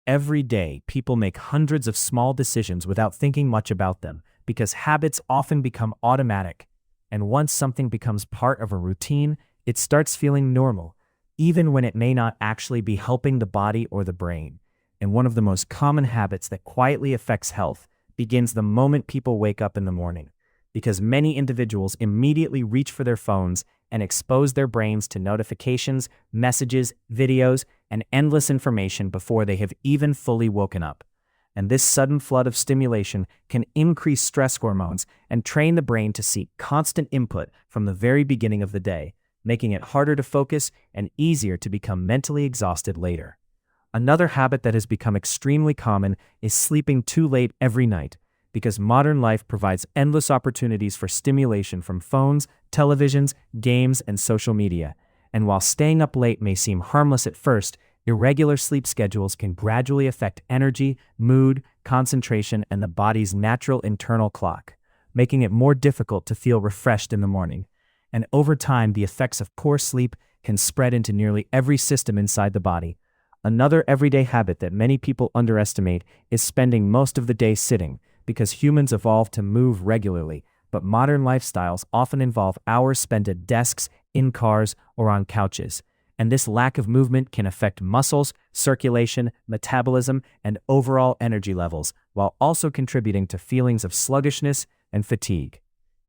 Every day, people make hundreds of small decisions without thinking much about them because habits often become automatic. And once something becomes part of a routine, it starts feeling normal, even when it may not actually be helping the body or the brain. And one of the most common habits that quietly affects health begins the moment people wake up in the morning, because many individuals immediately reach for their phones and expose their brains to notifications, messages, videos, and endless information before they have even fully woken up. And this sudden flood of stimulation can increase stress hormones and train the brain to seek constant input from the very beginning of the day, making it harder to focus and easier to become mentally exhausted later. Another habit that has become extremely common is sleeping too late every night, because modern life provides endless opportunities for stimulation from phones, televisions, games, and social media. And while staying up late may seem harmless at first, irregular sleep schedules can gradually affect energy, mood, concentration, and the body's natural internal clock, making it more difficult to feel refreshed in the morning. And over time, the effects of poor sleep can spread into nearly every system inside the body. Another everyday habit that many people underestimate is spending most of the day sitting, because humans evolved to move regularly, but modern lifestyles often involve hours spent at desks, in cars, or on couches. And this lack of movement can affect muscles, circulation, metabolism, and overall energy levels, while also contributing to feelings of sluggishness and fatigue.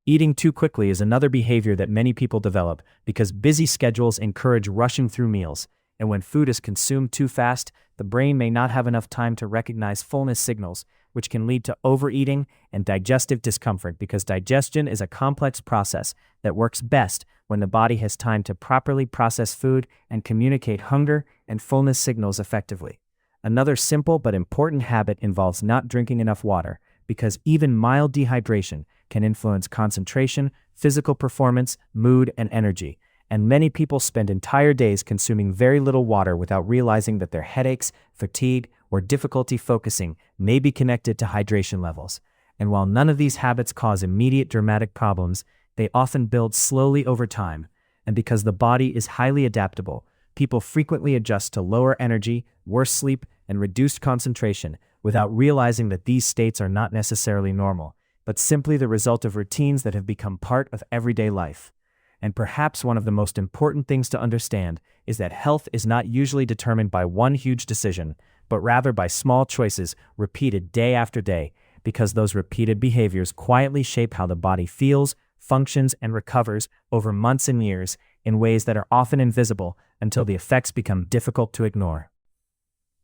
Eating too quickly is another behavior that many people develop because busy schedules encourage rushing through meals. And when food is consumed too fast, the brain may not have enough time to recognize fullness signals, which can lead to overeating and digestive discomfort, because digestion is a complex process that works best when the body has time to properly process food and communicate hunger and fullness signals effectively. Another simple but important habit involves not drinking enough water, because even mild dehydration can influence concentration, physical performance, mood, and energy. And many people spend entire days consuming very little water without realizing that their headaches, fatigue, or difficulty focusing may be connected to hydration levels. And while none of these habits cause immediate dramatic problems, they often build slowly over time. And because the body is highly adaptable, people frequently adjust to lower energy, worse sleep, and reduced concentration without realizing that these states are not necessarily normal, but simply the result of routines that have become part of everyday life. And perhaps one of the most important things to understand is that health is not usually determined by one huge decision, but rather by small choices repeated day after day, because those repeated behaviors quietly shape how the body feels, functions, and recovers over months and years in ways that are often invisible until the effects become difficult to ignore.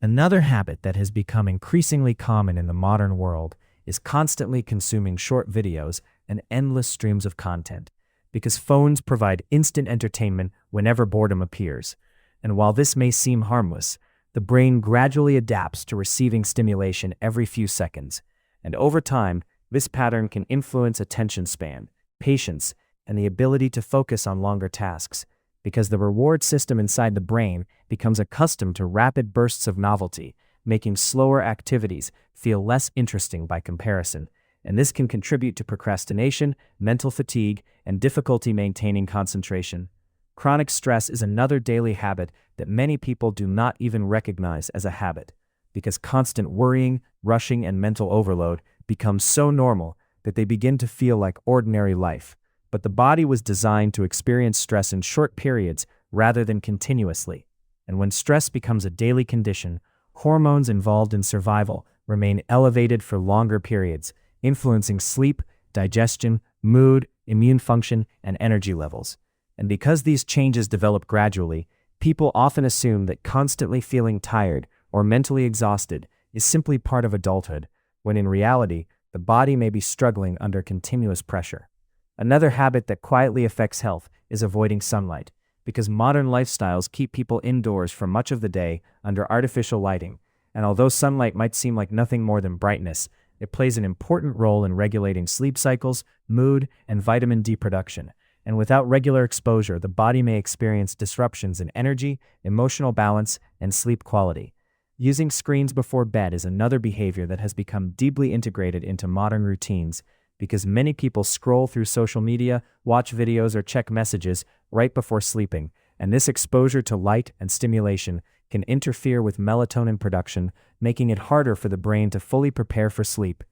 Another habit that has become increasingly common in the modern world is constantly consuming short videos and endless streams of content, because phones provide instant entertainment whenever boredom appears. And while this may seem harmless, the brain gradually adapts to receiving stimulation every few seconds. And over time, this pattern can influence attention span, patience, and the ability to focus on longer tasks, because the reward system inside the brain becomes accustomed to rapid bursts of novelty, making slower activities feel less interesting by comparison. And this can contribute to procrastination, mental fatigue, and difficulty maintaining concentration. Chronic stress is another daily habit that many people do not even recognize as a habit, because constant worrying, rushing, and mental overload become so normal that they begin to feel like ordinary life. But the body was designed to experience stress in short periods rather than continuously. And when stress becomes a daily condition, hormones involved in survival remain elevated for longer periods, influencing sleep, digestion, mood, immune function, and energy levels. And because these changes develop gradually, people often assume that constantly feeling tired or mentally exhausted is simply part of adulthood, when in reality, the body may be struggling under continuous pressure. Another habit that quietly affects health is avoiding sunlight, because modern lifestyles keep people indoors for much of the day under artificial lighting. And although sunlight might seem like nothing more than brightness, it plays an important role in regulating sleep cycles, mood, and vitamin D production. And without regular exposure, the body may experience disruptions in energy, emotional balance, and sleep quality. Using screens before bed is another behavior that has become deeply integrated into modern routines, because many people scroll through social media, watch videos, or check messages right before sleeping, and this exposure to light and stimulation can interfere with melatonin production, making it harder for the brain to fully prepare for sleep,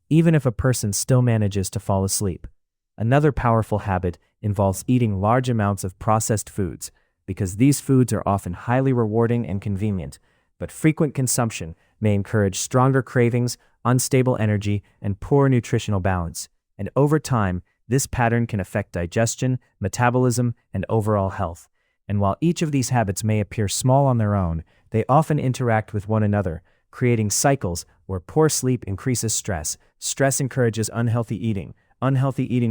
even if a person still manages to fall asleep. Another powerful habit involves eating large amounts of processed foods, because these foods are often highly rewarding and convenient, but frequent consumption may encourage stronger cravings, unstable energy, and poor nutritional balance. And over time, this pattern can affect digestion, metabolism, and overall health. And while each of these habits may appear small on their own, they often interact with one another, creating cycles where poor sleep increases stress, stress encourages unhealthy eating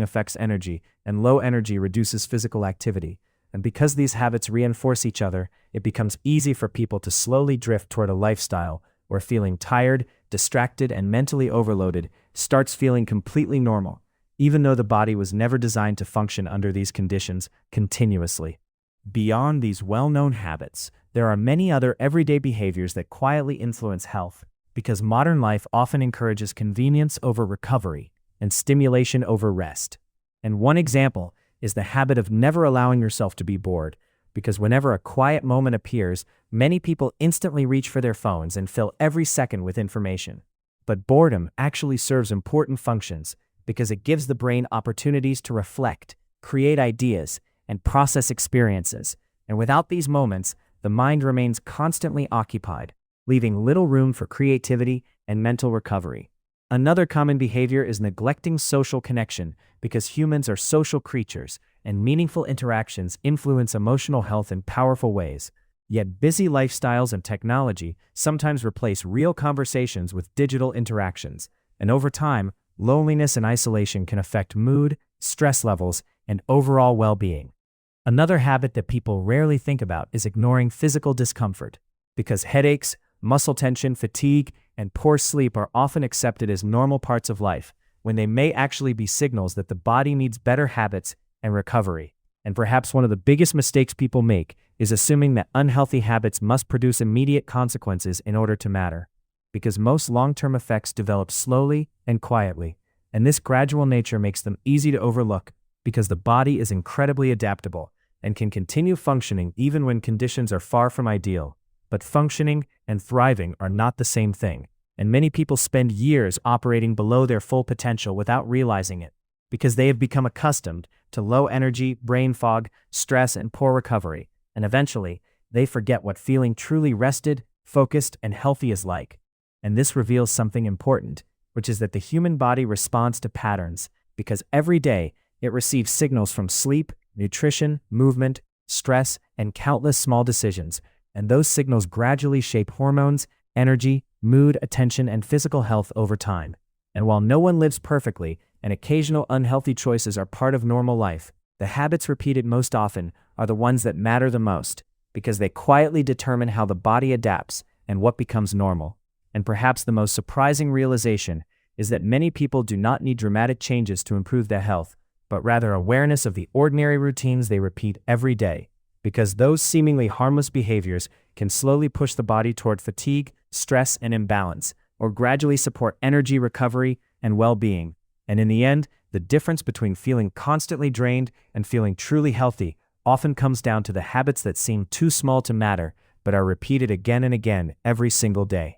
affects energy, and low energy reduces physical activity. And because these habits reinforce each other, it becomes easy for people to slowly drift toward a lifestyle where feeling tired, distracted, and mentally overloaded starts feeling completely normal, even though the body was never designed to function under these conditions continuously. Beyond these well-known habits, there are many other everyday behaviors that quietly influence health, because modern life often encourages convenience over recovery and stimulation over rest. And one example is the habit of never allowing yourself to be bored, because whenever a quiet moment appears, many people instantly reach for their phones and fill every second with information. But boredom actually serves important functions, because it gives the brain opportunities to reflect, create ideas, and process experiences. And without these moments, the mind remains constantly occupied, leaving little room for creativity and mental recovery. Another common behavior is neglecting social connection, because humans are social creatures, and meaningful interactions influence emotional health in powerful ways. Yet busy lifestyles and technology sometimes replace real conversations with digital interactions, and over time, loneliness and isolation can affect mood, stress levels, and overall well-being. Another habit that people rarely think about is ignoring physical discomfort, because headaches, muscle tension, fatigue, and poor sleep are often accepted as normal parts of life, when they may actually be signals that the body needs better habits and recovery. And perhaps one of the biggest mistakes people make is assuming that unhealthy habits must produce immediate consequences in order to matter, because most long-term effects develop slowly and quietly, and this gradual nature makes them easy to overlook, because the body is incredibly adaptable and can continue functioning even when conditions are far from ideal. But functioning and thriving are not the same thing, and many people spend years operating below their full potential without realizing it, because they have become accustomed to low energy, brain fog, stress, and poor recovery, and eventually, they forget what feeling truly rested, focused, and healthy is like. And this reveals something important, which is that the human body responds to patterns, because every day it receives signals from sleep, nutrition, movement, stress, and countless small decisions, and those signals gradually shape hormones, energy, mood, attention, and physical health over time. And while no one lives perfectly, and occasional unhealthy choices are part of normal life, the habits repeated most often are the ones that matter the most, because they quietly determine how the body adapts and what becomes normal. And perhaps the most surprising realization is that many people do not need dramatic changes to improve their health, but rather awareness of the ordinary routines they repeat every day, because those seemingly harmless behaviors can slowly push the body toward fatigue, stress, and imbalance, or gradually support energy, recovery, and well-being. And in the end, the difference between feeling constantly drained and feeling truly healthy often comes down to the habits that seem too small to matter, but are repeated again and again every single day.